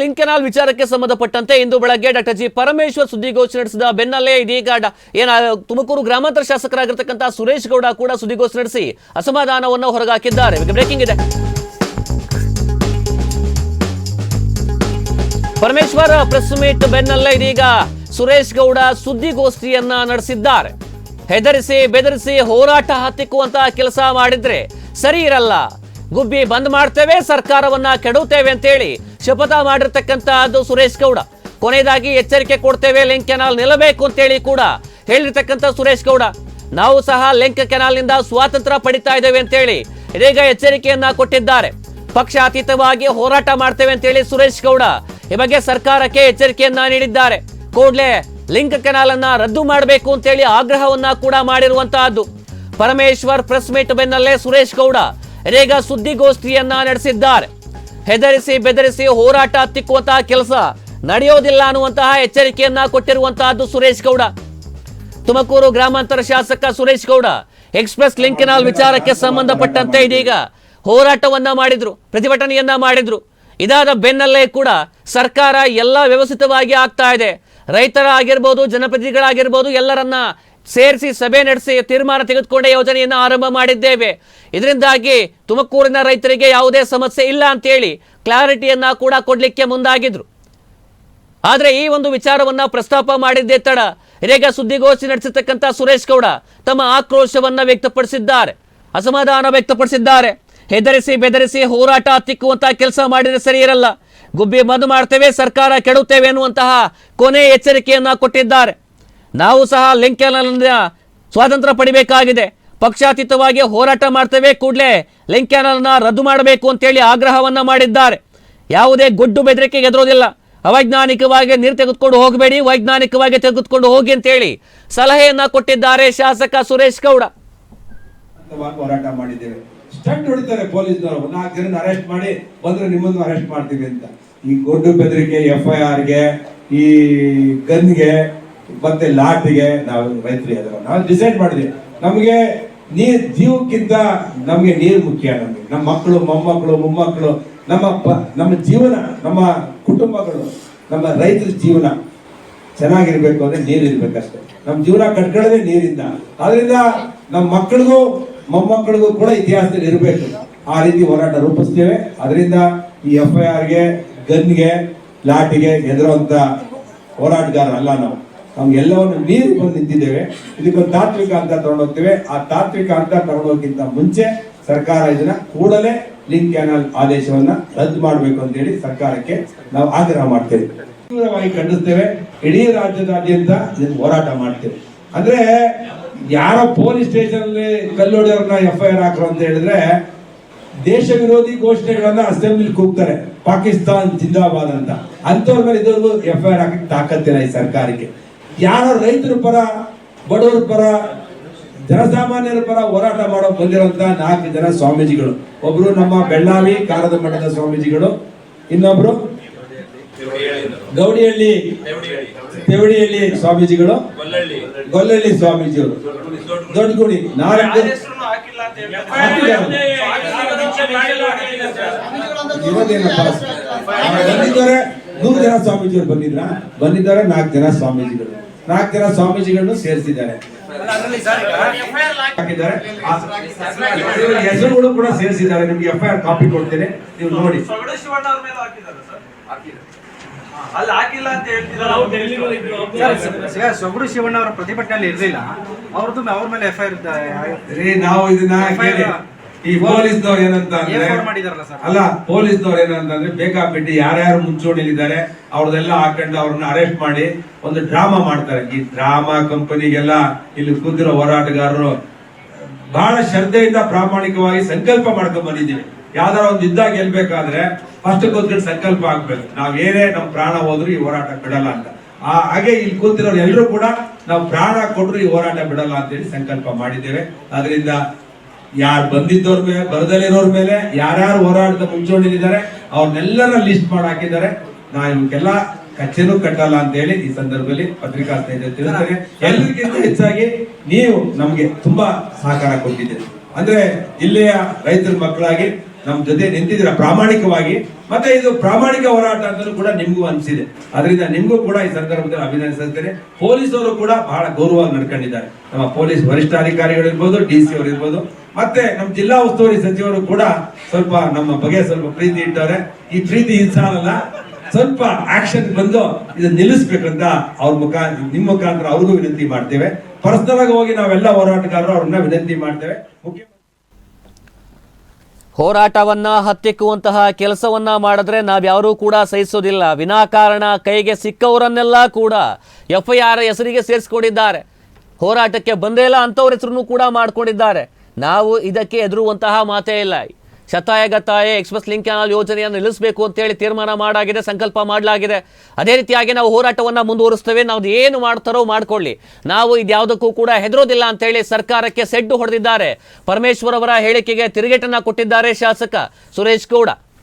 Link canal ವಿಚಾರಕ್ಕೆ ಸಂಬಂಧಪಟ್ಟಂತೆ ಇಂದು ಬೆಳಗ್ಗೆ ಡಾಕ್ಟರ್ ಜಿ ಪರಮೇಶ್ವರ್ ಸುದ್ದಿಗೋಷ್ಠಿ ನಡೆಸಿದ ಬೆನ್ನಲ್ಲೇ ಇದೀಗ ತುಮಕೂರು ಗ್ರಾಮಾಂತರ ಶಾಸಕರಾಗಿರ್ತಕ್ಕಂಥ ಸುರೇಶ್ ಗೌಡ ಕೂಡ ಸುದ್ದಿಗೋಷ್ಠಿ ನಡೆಸಿ ಅಸಮಾಧಾನವನ್ನು ಹೊರಗಾಕಿದ್ದಾರೆ. ಬ್ರೇಕಿಂಗ್ ಇದೆ. ಪರಮೇಶ್ವರ್ ಪ್ರೆಸ್ ಮೀಟ್ ಬೆನ್ನಲ್ಲೇ ಇದೀಗ ಸುರೇಶ್ ಗೌಡ ಸುದ್ದಿಗೋಷ್ಠಿಯನ್ನ ನಡೆಸಿದ್ದಾರೆ. ಹೆದರಿಸಿ ಬೆದರಿಸಿ ಹೋರಾಟ ಹತ್ತಿಕ್ಕುವಂತಹ ಕೆಲಸ ಮಾಡಿದ್ರೆ ಸರಿ ಇರಲ್ಲ, ಗುಬ್ಬಿ ಬಂದ್ ಮಾಡ್ತೇವೆ, ಸರ್ಕಾರವನ್ನ ಕೆಡುತ್ತೇವೆ ಅಂತೇಳಿ ಶಪಥ ಮಾಡಿರ್ತಕ್ಕಂತಹದ್ದು ಸುರೇಶ್ ಗೌಡ. ಕೊನೆಯದಾಗಿ ಎಚ್ಚರಿಕೆ ಕೊಡ್ತೇವೆ, ಲಿಂಕ್ ಕೆನಾಲ್ ನಿಲ್ಲಬೇಕು ಅಂತೇಳಿ ಕೂಡ ಹೇಳಿರ್ತಕ್ಕಂಥ ಸುರೇಶ್ ಗೌಡ. ನಾವು ಸಹ ಲಿಂಕ್ ಕೆನಾಲ್ನಿಂದ ಸ್ವಾತಂತ್ರ್ಯ ಪಡಿತಾ ಇದ್ದೇವೆ ಅಂತೇಳಿ ಇದೀಗ ಎಚ್ಚರಿಕೆಯನ್ನ ಕೊಟ್ಟಿದ್ದಾರೆ. ಪಕ್ಷಾತೀತವಾಗಿ ಹೋರಾಟ ಮಾಡ್ತೇವೆ ಅಂತೇಳಿ ಸುರೇಶ್ ಗೌಡ ಈ ಬಗ್ಗೆ ಸರ್ಕಾರಕ್ಕೆ ಎಚ್ಚರಿಕೆಯನ್ನ ನೀಡಿದ್ದಾರೆ. ಕೂಡಲೇ ಲಿಂಕ್ ಕೆನಾಲ್ ಅನ್ನ ರದ್ದು ಮಾಡಬೇಕು ಅಂತೇಳಿ ಆಗ್ರಹವನ್ನ ಕೂಡ ಮಾಡಿರುವಂತಹದ್ದು. ಪರಮೇಶ್ವರ್ ಪ್ರೆಸ್ ಮೀಟ್ ಬೆನ್ನಲ್ಲೇ ಸುರೇಶ್ ಗೌಡ ಇದೀಗ ಸುದ್ದಿಗೋಷ್ಠಿಯನ್ನ ನಡೆಸಿದ್ದಾರೆ. ಹೆದರಿಸಿ ಬೆದರಿಸಿ ಹೋರಾಟ ಹತ್ತಿಕ್ಕುವಂತಹ ಕೆಲಸ ನಡೆಯೋದಿಲ್ಲ ಅನ್ನುವಂತಹ ಎಚ್ಚರಿಕೆಯನ್ನ ಕೊಟ್ಟಿರುವಂತಹದ್ದು ಸುರೇಶ್ ಗೌಡ. ತುಮಕೂರು ಗ್ರಾಮಾಂತರ ಶಾಸಕ Suresh Gowda express link canal ವಿಚಾರಕ್ಕೆ ಸಂಬಂಧಪಟ್ಟಂತೆ ಇದೀಗ ಹೋರಾಟವನ್ನ ಮಾಡಿದ್ರು, ಪ್ರತಿಭಟನೆಯನ್ನ ಮಾಡಿದ್ರು. ಇದಾದ ಬೆನ್ನಲ್ಲೇ ಕೂಡ ಸರ್ಕಾರ ಎಲ್ಲ ವ್ಯವಸ್ಥಿತವಾಗಿ ಆಗ್ತಾ ಇದೆ. ರೈತರಾಗಿರ್ಬೋದು, ಜನಪ್ರತಿನಿಧಿಗಳಾಗಿರ್ಬೋದು, ಎಲ್ಲರನ್ನ ಸೇರಿಸಿ ಸಭೆ ನಡೆಸಿ ತೀರ್ಮಾನ ತೆಗೆದುಕೊಂಡೇ ಯೋಜನೆಯನ್ನು ಆರಂಭ ಮಾಡಿದ್ದೇವೆ. ಇದರಿಂದಾಗಿ ತುಮಕೂರಿನ ರೈತರಿಗೆ ಯಾವುದೇ ಸಮಸ್ಯೆ ಇಲ್ಲ ಅಂತೇಳಿ ಕ್ಲಾರಿಟಿಯನ್ನ ಕೂಡ ಕೊಡ್ಲಿಕ್ಕೆ ಮುಂದಾಗಿದ್ರು. ಆದ್ರೆ ಈ ಒಂದು ವಿಚಾರವನ್ನ ಪ್ರಸ್ತಾಪ ಮಾಡಿದ್ದೇ ತಡ ಇದೀಗ ಸುದ್ದಿಗೋಷ್ಠಿ ನಡೆಸಿರ್ತಕ್ಕಂಥ ಸುರೇಶ್ ಗೌಡ ತಮ್ಮ ಆಕ್ರೋಶವನ್ನ ವ್ಯಕ್ತಪಡಿಸಿದ್ದಾರೆ, ಅಸಮಾಧಾನ ವ್ಯಕ್ತಪಡಿಸಿದ್ದಾರೆ. ಹೆದರಿಸಿ ಬೆದರಿಸಿ ಹೋರಾಟ ಹತ್ತಿಕ್ಕುವಂತಹ ಕೆಲಸ ಮಾಡಿದ್ರೆ ಸರಿ ಇರಲ್ಲ, ಗುಬ್ಬಿ ಬಂದ್ ಮಾಡ್ತೇವೆ, ಸರ್ಕಾರ ಕೆಡುತ್ತೇವೆ ಅನ್ನುವಂತಹ ಕೊನೆ ಎಚ್ಚರಿಕೆಯನ್ನ ಕೊಟ್ಟಿದ್ದಾರೆ. ನಾವು ಸಹ ಲಿಂಕ್ ಕೆನಾಲ್ನಿಂದ ಸ್ವಾತಂತ್ರ್ಯ ಪಡಿಬೇಕಾಗಿದೆ, ಪಕ್ಷಾತೀತವಾಗಿ ಹೋರಾಟ ಮಾಡ್ತೇವೆ, ಕೂಡಲೇ ಲಿಂಕ್ ಕೆನಾಲ್ನ ರದ್ದು ಮಾಡಬೇಕು ಅಂತೇಳಿ ಆಗ್ರಹವನ್ನ ಮಾಡಿದ್ದಾರೆ. ಯಾವುದೇ ಗುಡ್ಡು ಬೆದರಿಕೆಗೆ ಎದುರೋದಿಲ್ಲ, ಅವೈಜ್ಞಾನಿಕವಾಗಿ ನೀರು ತೆಗೆದುಕೊಂಡು ಹೋಗಬೇಡಿ, ವೈಜ್ಞಾನಿಕವಾಗಿ ತೆಗೆದುಕೊಂಡು ಹೋಗಿ ಅಂತೇಳಿ ಸಲಹೆಯನ್ನ ಕೊಟ್ಟಿದ್ದಾರೆ ಶಾಸಕ ಸುರೇಶ್ ಗೌಡ. ಹೋರಾಟ ಮಾಡಿದ್ದೇವೆ, ಸ್ಟಂಟ್ ಹೊಡಿತಾರೆ ಪೊಲೀಸ್ನವರು, 4 ಜನ ಅರೆಸ್ಟ್ ಮಾಡಿ ಬಂದ್ರೆ ನಿಮ್ಮನ್ನು ಅರೆಸ್ಟ್ ಮಾಡ್ತೀವಿ ಅಂತ. ಈ ಗುಡ್ಡು ಬೆದರಿಕೆ, FIR ಗೆ, ಈ ಗನ್ಗೆ ಮತ್ತೆ ಲಾಟಿಗೆ ನಾವು ರೈತರಿಗೆ ನಾವು ಡಿಸೈಡ್ ಮಾಡಿದ್ವಿ. ನಮಗೆ ನೀರ್ ಜೀವಕ್ಕಿಂತ ನಮ್ಗೆ ನೀರು ಮುಖ್ಯ. ನಮ್ಗೆ ನಮ್ಮ ಮಕ್ಕಳು, ಮೊಮ್ಮಕ್ಕಳು, ಮೊಮ್ಮಕ್ಕಳು, ನಮ್ಮ ಜೀವನ, ನಮ್ಮ ಕುಟುಂಬಗಳು, ನಮ್ಮ ರೈತರ ಜೀವನ ಚೆನ್ನಾಗಿರ್ಬೇಕು ಅಂದ್ರೆ ನೀರು ಇರ್ಬೇಕಷ್ಟೇ. ನಮ್ಮ ಜೀವನ ಕಟ್ಕೊಳ್ಳೋದೇ ನೀರಿಂದ. ಆದ್ರಿಂದ ನಮ್ಮ ಮಕ್ಕಳಿಗೂ ಮೊಮ್ಮಕ್ಕಳಿಗೂ ಕೂಡ ಇತಿಹಾಸದಲ್ಲಿ ಇರಬೇಕು. ಆ ರೀತಿ ಹೋರಾಟ ರೂಪಿಸ್ತೇವೆ. ಅದರಿಂದ ಈ FIR ಗೆ, ಗನ್ಗೆ, ಲಾಟಿಗೆ ಹೆದರುವಂತ ಹೋರಾಟಗಾರ ಅಲ್ಲ ನಾವು. ನಮ್ಗೆಲ್ಲವನ್ನು ನೀರು ಬಂದು ನಿಂತಿದ್ದೇವೆ. ಇದಕ್ಕೊಂದು ತಾತ್ವಿಕ ಅಂತ ತಗೊಂಡೋಗ್ತೇವೆ. ಆ ತಾತ್ವಿಕ ಅಂತ ತಗೊಂಡೋಗಿಂತ ಮುಂಚೆ ಸರ್ಕಾರ ಇದನ್ನ ಕೂಡಲೇ ಲಿಂಕ್ ಕೆನಾಲ್ ಆದೇಶವನ್ನ ರದ್ದು ಮಾಡಬೇಕು ಅಂತ ಹೇಳಿ ಸರ್ಕಾರಕ್ಕೆ ನಾವು ಆಗ್ರಹ ಮಾಡ್ತೇವೆ, ತೀವ್ರವಾಗಿ ಖಂಡಿಸ್ತೇವೆ. ಇಡೀ ರಾಜ್ಯದಾದ್ಯಂತ ಇದನ್ನು ಹೋರಾಟ ಮಾಡ್ತೇವೆ. ಅಂದ್ರೆ ಯಾರೋ ಪೊಲೀಸ್ ಸ್ಟೇಷನ್ ಅಲ್ಲಿ ಕಲ್ಲೊಡೆಯವ್ರನ್ನ FIR ಹಾಕ್ರು ಅಂತ ಹೇಳಿದ್ರೆ ದೇಶ ವಿರೋಧಿ ಘೋಷಣೆಗಳನ್ನ ಅಸೆಂಬ್ಲಿ ಕೂಗ್ತಾರೆ, ಪಾಕಿಸ್ತಾನ್ ಜಿಂದಾಬಾದ್ ಅಂತ. ಅಂತವ್ರ ಮೇಲೆ ಇದುವರೆಗೂ FIR ಹಾಕಕ್ಕೆ ತಾಕತ್ತಿಲ್ಲ ಈ ಸರ್ಕಾರಕ್ಕೆ. ಯಾರೋ ರೈತರ ಪರ, ಬಡವರ ಪರ, ಜನಸಾಮಾನ್ಯರ ಪರ ಹೋರಾಟ ಮಾಡೋ ಬಂದಿರುವಂತ 4 ಜನ ಸ್ವಾಮೀಜಿಗಳು. ಒಬ್ರು ನಮ್ಮ ಬೆಳ್ಳಾವಿ ಕಾರದ ಮಠದ ಸ್ವಾಮೀಜಿಗಳು, ಇನ್ನೊಬ್ರು ಗೌಡಿಹಳ್ಳಿ ತೆವಡಿಹಳ್ಳಿ ಸ್ವಾಮೀಜಿಗಳು, ಗೊಲ್ಲಹಳ್ಳಿ ಸ್ವಾಮೀಜಿಯವರು, ದೊಡ್ಡಗುಡಿ 4 ಬಂದಿದ್ದಾರೆ. 100 ಜನ ಸ್ವಾಮೀಜಿಯವರು ಬಂದಿದ್ದಾರೆ. 4 ಜನ ಸ್ವಾಮೀಜಿಗಳು, 4 ಜನ ಸ್ವಾಮೀಜಿಗಳನ್ನು ಸೇರಿಸಿದ್ದಾರೆ, ಹೆಸರುಗಳು ಕೂಡ ಸೇರಿಸಿದ್ದಾರೆ. ನಿಮ್ಗೆ FIR ಕಾಪಿ ಕೊಡ್ತೇನೆ, ನೀವು ನೋಡಿ. ಸೊಗಡು ಶಿವಣ್ಣ ಅವರ ಪ್ರತಿಭಟನೆಯಲ್ಲಿ ಇರಲಿಲ್ಲ, ಅವ್ರದ್ದು ಅವ್ರ ಮೇಲೆ FIR ನಾವು ಇದನ್ನ ಈ ಪೊಲೀಸ್ನವ್ರು ಏನಂತ ಅಲ್ಲ, ಪೊಲೀಸ್ನವ್ರು ಏನಂತಂದ್ರೆ ಬೇಕಾಬಿಟ್ಟು ಯಾರ್ಯಾರು ಮುಂಚೂಣಿಲಿದ್ದಾರೆ ಅವ್ರದೆಲ್ಲ ಹಾಕೊಂಡು ಅವ್ರನ್ನ ಅರೆಸ್ಟ್ ಮಾಡಿ ಒಂದು ಡ್ರಾಮಾ ಮಾಡ್ತಾರೆ. ಈ ಡ್ರಾಮಾ ಕಂಪನಿಗೆಲ್ಲ ಇಲ್ಲಿ ಕೂತಿರೋ ಹೋರಾಟಗಾರರು ಬಹಳ ಶ್ರದ್ಧೆಯಿಂದ ಪ್ರಾಮಾಣಿಕವಾಗಿ ಸಂಕಲ್ಪ ಮಾಡ್ಕೊಂಡ್ ಬಂದಿದ್ದೀವಿ. ಯಾವ್ದಾರ ಒಂದು ಯುದ್ಧ ಗೆಲ್ಬೇಕಾದ್ರೆ ಫಸ್ಟ್ ಕೂತ್ಕೊಂಡು ಸಂಕಲ್ಪ ಆಗ್ಬೇಕು, ನಾವ್ ಏನೇ ನಮ್ ಪ್ರಾಣ ಹೋದ್ರು ಈ ಹೋರಾಟ ಬಿಡಲ್ಲ ಅಂತ. ಹಾಗೆ ಇಲ್ಲಿ ಕೂತಿರೋರು ಎಲ್ಲರೂ ಕೂಡ ನಾವು ಪ್ರಾಣ ಕೊಟ್ರು ಈ ಹೋರಾಟ ಬಿಡಲ್ಲ ಅಂತ ಹೇಳಿ ಸಂಕಲ್ಪ ಮಾಡಿದ್ದೇವೆ. ಅದರಿಂದ ಯಾರು ಬಂದಿದ್ದವ್ರ ಮೇಲೆ, ಬರದಲ್ಲಿರೋರ್ ಮೇಲೆ ಯಾರ್ಯಾರು ಹೋರಾಟದ ಮುಂಚೂಣಿಲಿದ್ದಾರೆ ಅವ್ರನ್ನೆಲ್ಲರ ಲಿಸ್ಟ್ ಮಾಡಿ ಹಾಕಿದ್ದಾರೆ. ನಾವು ಇವಕ್ಕೆಲ್ಲ ಕಚ್ಚೆನೂ ಕಟ್ಟಲ್ಲ ಅಂತ ಹೇಳಿ ಈ ಸಂದರ್ಭದಲ್ಲಿ ಪತ್ರಿಕಾ ಸ್ನೇಹಿತರು ತಿಳಿಸ್ತೇನೆ. ಎಲ್ಲರಿಗಿಂತ ಹೆಚ್ಚಾಗಿ ನೀವು ನಮ್ಗೆ ತುಂಬಾ ಸಹಕಾರ ಕೊಟ್ಟಿದ್ದೀರಿ. ಅಂದ್ರೆ ಜಿಲ್ಲೆಯ ರೈತರ ಮಕ್ಕಳಾಗಿ ನಮ್ಮ ಜೊತೆ ನಿಂತಿದ್ದೀರಾ ಪ್ರಾಮಾಣಿಕವಾಗಿ. ಮತ್ತೆ ಇದು ಪ್ರಾಮಾಣಿಕ ಹೋರಾಟ ಅಂತಲೂ ಕೂಡ ನಿಮ್ಗೂ ಅನ್ಸಿದೆ. ಅದರಿಂದ ನಿಮ್ಗೂ ಕೂಡ ಈ ಸಂದರ್ಭದಲ್ಲಿ ಅಭಿನಂದಿಸುತ್ತೇನೆ. ಪೊಲೀಸರು ಕೂಡ ಬಹಳ ಗೌರವವಾಗಿ ನಡ್ಕೊಂಡಿದ್ದಾರೆ. ನಮ್ಮ ಪೊಲೀಸ್ ವರಿಷ್ಠಾಧಿಕಾರಿಗಳಿರ್ಬೋದು, DC ಅವರು ಇರ್ಬೋದು, ಮತ್ತೆ ನಮ್ಮ ಜಿಲ್ಲಾ ಉಸ್ತುವಾರಿ ಸಚಿವರು ಕೂಡ ಸ್ವಲ್ಪ ನಮ್ಮ ಬಗ್ಗೆ ಸ್ವಲ್ಪ ಪ್ರೀತಿ ಇಟ್ಟವ್ರೆ. ಈ ಪ್ರೀತಿ ಇನ್ಸಾನಲ್ಲ, ಸ್ವಲ್ಪ ಆಕ್ಷನ್ ಬಂದು ಇದನ್ನ ನಿಲ್ಲಿಸ್ಬೇಕಂತ ನಿಮ್ಮ ಮುಖಾಂತರ ಅವ್ರಿಗೂ ವಿನಂತಿ ಮಾಡ್ತೇವೆ. ಪರ್ಸನಲ್ ಆಗಿ ಹೋಗಿ ನಾವೆಲ್ಲ ಹೋರಾಟಗಾರರು ಅವ್ರನ್ನ ವಿನಂತಿ ಮಾಡ್ತೇವೆ. ಹೋರಾಟವನ್ನ ಹತ್ತಿಕ್ಕುವಂತಹ ಕೆಲಸವನ್ನ ಮಾಡಿದ್ರೆ ನಾವ್ಯಾರೂ ಕೂಡ ಸಹಿಸೋದಿಲ್ಲ. ವಿನಾಕಾರಣ ಕೈಗೆ ಸಿಕ್ಕವರನ್ನೆಲ್ಲ ಕೂಡ FIR ಹೆಸರಿಗೆ ಸೇರಿಸ್ಕೊಂಡಿದ್ದಾರೆ. ಹೋರಾಟಕ್ಕೆ ಬಂದೇ ಇಲ್ಲ ಅಂಥವ್ರ ಹೆಸರನ್ನು ಕೂಡ ಮಾಡ್ಕೊಂಡಿದ್ದಾರೆ. ನಾವು ಇದಕ್ಕೆ ಎದುರುವಂತಹ ಮಾತೇ ಇಲ್ಲ. ಶತಾಯಗತಾಯ ಎಕ್ಸ್ಪ್ರೆಸ್ ಲಿಂಕ್ ಕೆನಾಲ್ ಯೋಜನೆಯನ್ನು ನಿಲ್ಲಿಸಬೇಕು ಅಂತೇಳಿ ತೀರ್ಮಾನ ಮಾಡಾಗಿದೆ, ಸಂಕಲ್ಪ ಮಾಡಲಾಗಿದೆ. ಅದೇ ರೀತಿಯಾಗಿ ನಾವು ಹೋರಾಟವನ್ನು ಮುಂದುವರಿಸ್ತೇವೆ. ನಾವು ಏನು ಮಾಡ್ತಾರೋ ಮಾಡ್ಕೊಳ್ಳಿ, ನಾವು ಇದ್ಯಾವುದಕ್ಕೂ ಕೂಡ ಹೆದರೋದಿಲ್ಲ ಅಂತೇಳಿ ಸರ್ಕಾರಕ್ಕೆ ಸೆಡ್ಡು ಹೊಡೆದಿದ್ದಾರೆ. ಪರಮೇಶ್ವರ್ ಅವರ ಹೇಳಿಕೆಗೆ ತಿರುಗೇಟನ್ನ ಕೊಟ್ಟಿದ್ದಾರೆ ಶಾಸಕ ಸುರೇಶ್ ಗೌಡ.